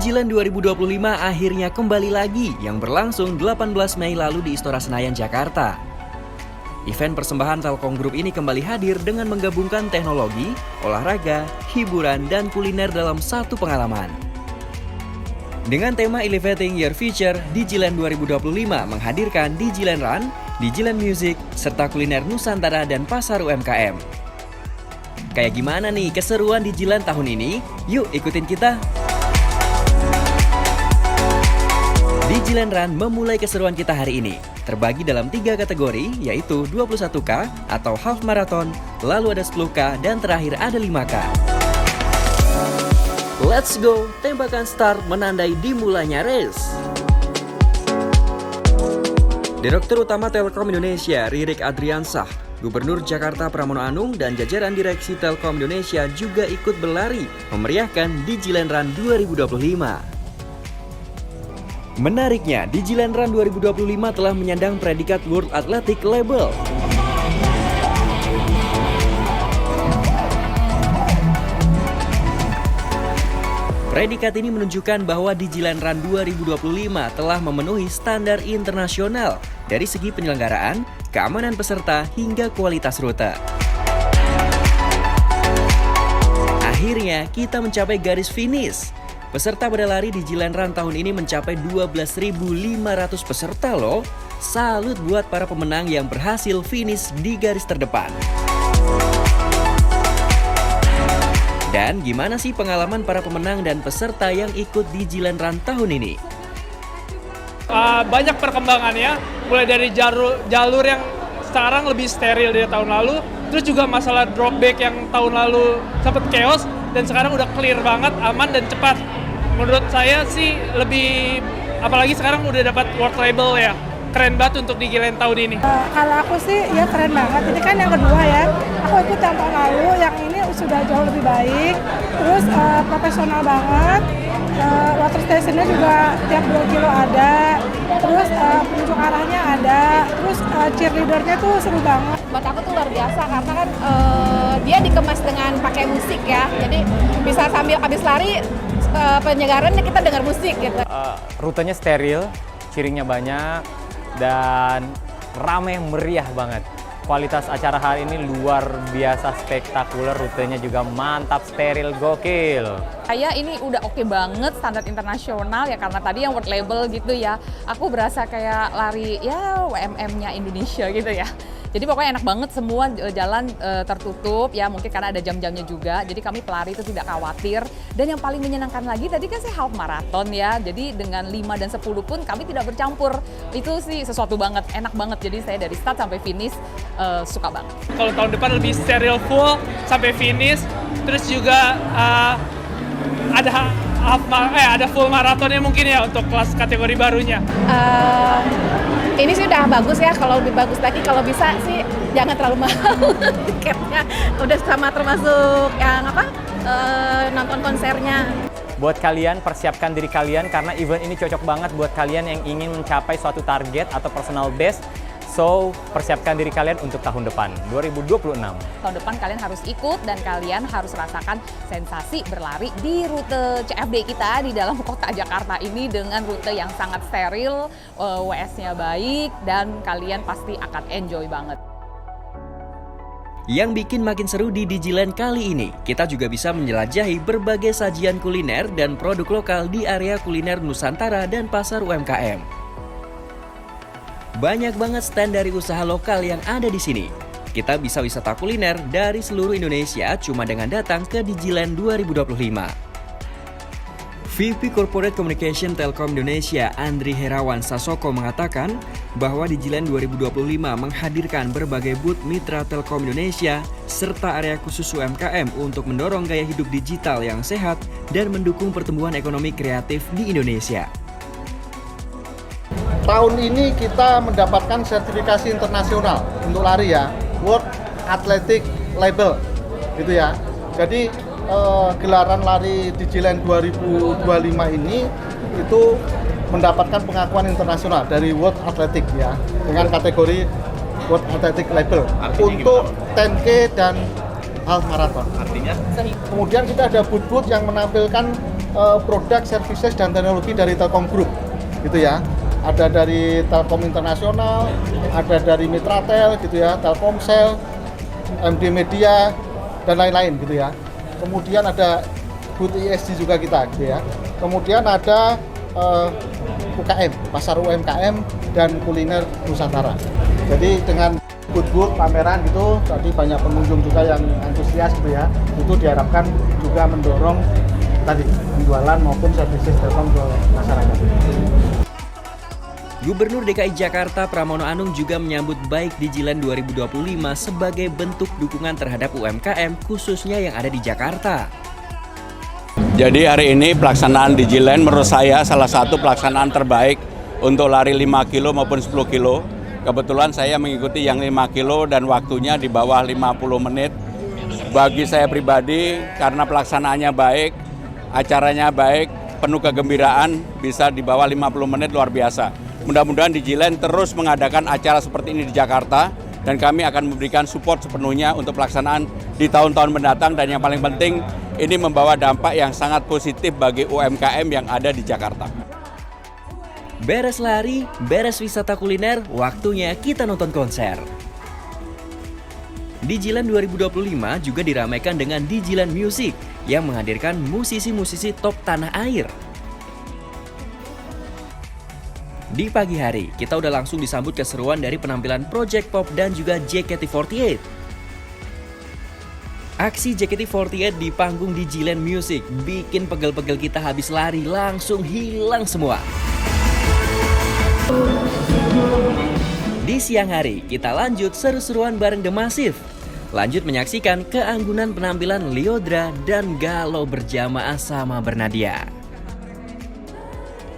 Digiland 2025 akhirnya kembali lagi yang berlangsung 18 Mei lalu di Istora Senayan, Jakarta. Event persembahan Telkom Group ini kembali hadir dengan menggabungkan teknologi, olahraga, hiburan, dan kuliner dalam satu pengalaman. Dengan tema Elevating Your Future, Digiland 2025 menghadirkan Digiland Run, Digiland Music, serta kuliner Nusantara dan pasar UMKM. Kayak gimana nih keseruan Digiland tahun ini? Yuk ikutin kita! Digiland Run memulai keseruan kita hari ini. Terbagi dalam 3 kategori, yaitu 21K atau half marathon, lalu ada 10K, dan terakhir ada 5K. Let's go! Tembakan start menandai dimulainya race. Direktur Utama Telkom Indonesia, Ririk Adriansah, Gubernur Jakarta Pramono Anung, dan jajaran Direksi Telkom Indonesia juga ikut berlari memeriahkan Digiland Run 2025. Menariknya, Digiland Run 2025 telah menyandang predikat World Athletic Label. Predikat ini menunjukkan bahwa Digiland Run 2025 telah memenuhi standar internasional dari segi penyelenggaraan, keamanan peserta, hingga kualitas rute. Akhirnya, kita mencapai garis finish. Peserta pada lari Digiland Run tahun ini mencapai 12.500 peserta loh. Salut buat para pemenang yang berhasil finish di garis terdepan. Dan gimana sih pengalaman para pemenang dan peserta yang ikut Digiland Run tahun ini? Banyak perkembangannya, mulai dari jalur yang sekarang lebih steril dari tahun lalu, terus juga masalah dropback yang tahun lalu sempat chaos, dan sekarang udah clear banget, aman dan cepat. Menurut saya sih lebih, apalagi sekarang udah dapat world label ya, keren banget untuk Digiland tahun ini. Kalau aku sih ya keren banget, ini kan yang kedua ya, aku ikut yang tahun lalu, yang ini sudah jauh lebih baik, terus profesional banget, water stationnya juga tiap 2 kilo ada, terus penunjuk arahnya ada, terus cheerleadernya tuh seru banget. Buat aku tuh luar biasa karena kan dia dikemas dengan pakai musik ya, jadi bisa sambil habis lari penyegarannya kita dengar musik gitu. Rutenya steril, ciringnya banyak, dan ramai meriah banget. Kualitas acara hari ini luar biasa spektakuler, rutenya juga mantap, steril, gokil. Ini udah oke banget, standar internasional ya, karena tadi yang world label gitu ya. Aku berasa kayak lari ya WMM-nya Indonesia gitu ya. Jadi pokoknya enak banget, semua jalan tertutup ya, mungkin karena ada jam-jamnya juga. Jadi kami pelari itu tidak khawatir. Dan yang paling menyenangkan lagi tadi kan saya half marathon ya. Jadi dengan 5 dan 10 pun kami tidak bercampur. Itu sih sesuatu banget, enak banget. Jadi saya dari start sampai finish suka banget. Kalau tahun depan lebih steril full sampai finish, terus juga ada full maratonnya mungkin ya untuk kelas kategori barunya. Ini sih udah bagus ya, kalau lebih bagus lagi kalau bisa sih jangan terlalu mahal tiketnya. Udah sama termasuk yang nonton konsernya. Buat kalian, persiapkan diri kalian karena event ini cocok banget buat kalian yang ingin mencapai suatu target atau personal best. So, persiapkan diri kalian untuk tahun depan, 2026. Tahun depan kalian harus ikut dan kalian harus rasakan sensasi berlari di rute CFD kita di dalam kota Jakarta ini dengan rute yang sangat steril, WS-nya baik, dan kalian pasti akan enjoy banget. Yang bikin makin seru di Digiland kali ini, kita juga bisa menjelajahi berbagai sajian kuliner dan produk lokal di area kuliner Nusantara dan pasar UMKM. Banyak banget stand dari usaha lokal yang ada di sini. Kita bisa wisata kuliner dari seluruh Indonesia cuma dengan datang ke Digiland 2025. VP Corporate Communication Telkom Indonesia, Andri Herawan Sasoko mengatakan bahwa Digiland 2025 menghadirkan berbagai booth mitra Telkom Indonesia serta area khusus UMKM untuk mendorong gaya hidup digital yang sehat dan mendukung pertumbuhan ekonomi kreatif di Indonesia. Tahun ini kita mendapatkan sertifikasi internasional untuk lari ya, World Athletic Label gitu ya. Jadi gelaran lari Digiland 2025 ini itu mendapatkan pengakuan internasional dari World Athletic ya, dengan kategori World Athletic Label. Artinya untuk 10K dan half marathon. Artinya? Kemudian kita ada booth-booth yang menampilkan produk, services dan teknologi dari Telkom Group, gitu ya. Ada dari Telkom Internasional, ada dari Mitratel, gitu ya, Telkomsel, MD Media dan lain-lain, gitu ya. Kemudian ada booth ESG juga kita, gitu ya. Kemudian ada UKM, pasar UMKM dan kuliner Nusantara. Jadi dengan booth pameran gitu, tadi banyak pengunjung juga yang antusias, gitu ya. Itu diharapkan juga mendorong tadi penjualan maupun services Telkom ke masyarakat. Gubernur DKI Jakarta Pramono Anung juga menyambut baik Digiland 2025 sebagai bentuk dukungan terhadap UMKM khususnya yang ada di Jakarta. Jadi hari ini pelaksanaan Digiland menurut saya salah satu pelaksanaan terbaik untuk lari 5 kilo maupun 10 kilo. Kebetulan saya mengikuti yang 5 kilo dan waktunya di bawah 50 menit. Bagi saya pribadi karena pelaksanaannya baik, acaranya baik, penuh kegembiraan, bisa di bawah 50 menit luar biasa. Mudah-mudahan Digiland terus mengadakan acara seperti ini di Jakarta dan kami akan memberikan support sepenuhnya untuk pelaksanaan di tahun-tahun mendatang dan yang paling penting ini membawa dampak yang sangat positif bagi UMKM yang ada di Jakarta. Beres lari, beres wisata kuliner, waktunya kita nonton konser. Digiland 2025 juga diramaikan dengan Digiland Music yang menghadirkan musisi-musisi top tanah air. Di pagi hari, kita udah langsung disambut keseruan dari penampilan Project Pop dan juga JKT48. Aksi JKT48 di panggung Digiland Music bikin pegel-pegel kita habis lari langsung hilang semua. Di siang hari, kita lanjut seru-seruan bareng The Massive. Lanjut menyaksikan keanggunan penampilan Lyodra dan galau berjamaah sama Bernadia.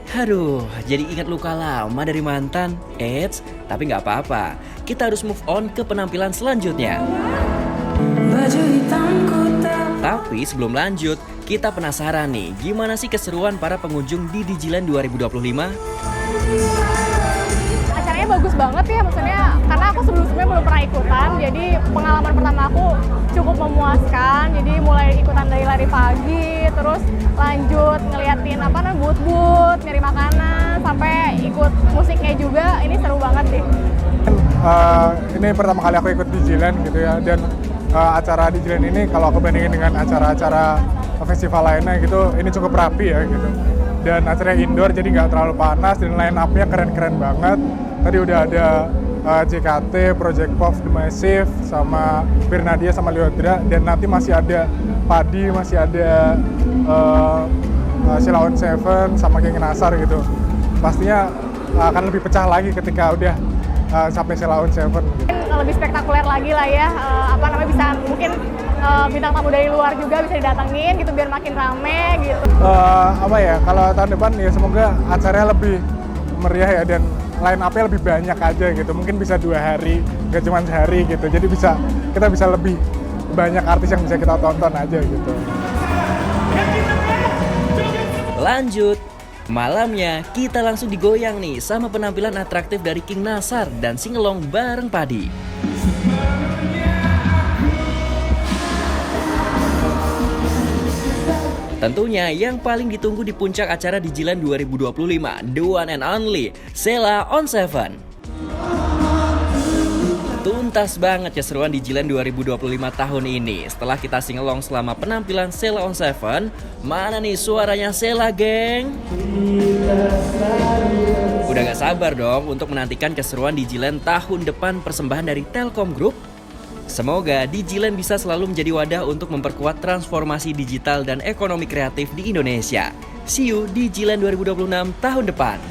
Aduh, jadi ingat luka lama dari mantan. Eits, tapi nggak apa-apa. Kita harus move on ke penampilan selanjutnya. Tapi sebelum lanjut, kita penasaran nih, gimana sih keseruan para pengunjung di Digiland 2025? Acaranya bagus banget ya, maksudnya karena aku sebelumnya belum pernah ikutan, jadi pengalaman pertama aku cukup memuaskan. Jadi mulai ikutan dari lari pagi, terus lanjut ngeliatin booth-booth, nyari makanan, sampai ikut musiknya juga. Ini seru banget sih. Ini pertama kali aku ikut Digiland gitu ya, dan acara Digiland ini kalau aku bandingin dengan acara-acara festival lainnya gitu, ini cukup rapi ya gitu. Dan acaranya indoor jadi nggak terlalu panas dan line up-nya keren-keren banget. Tadi udah ada JKT, Project Pop, The Massive, sama Bernadia sama Lyodra, dan nanti masih ada Padi, masih ada Sheila on 7 sama Geng Nasar gitu. Pastinya akan lebih pecah lagi ketika udah sampai Sheila on 7 gitu. Lebih spektakuler lagi lah ya, bisa mungkin bintang tamu dari luar juga bisa didatengin gitu biar makin rame gitu. Kalau tahun depan ya semoga acaranya lebih meriah ya, dan line up-nya lebih banyak aja gitu. Mungkin bisa 2 hari, gak cuma sehari gitu. Jadi kita bisa lebih banyak artis yang bisa kita tonton aja gitu. Lanjut, malamnya kita langsung digoyang nih sama penampilan atraktif dari King Nasar dan singelong bareng Padi. Tentunya yang paling ditunggu di puncak acara Digiland 2025, the one and only Sheila on 7. Tuntas banget keseruan Digiland 2025 tahun ini. Setelah kita singelong selama penampilan Sheila on 7, mana nih suaranya Sheila, geng? Udah gak sabar dong untuk menantikan keseruan Digiland tahun depan persembahan dari Telkom Group. Semoga Digiland bisa selalu menjadi wadah untuk memperkuat transformasi digital dan ekonomi kreatif di Indonesia. See you di Digiland 2026 tahun depan.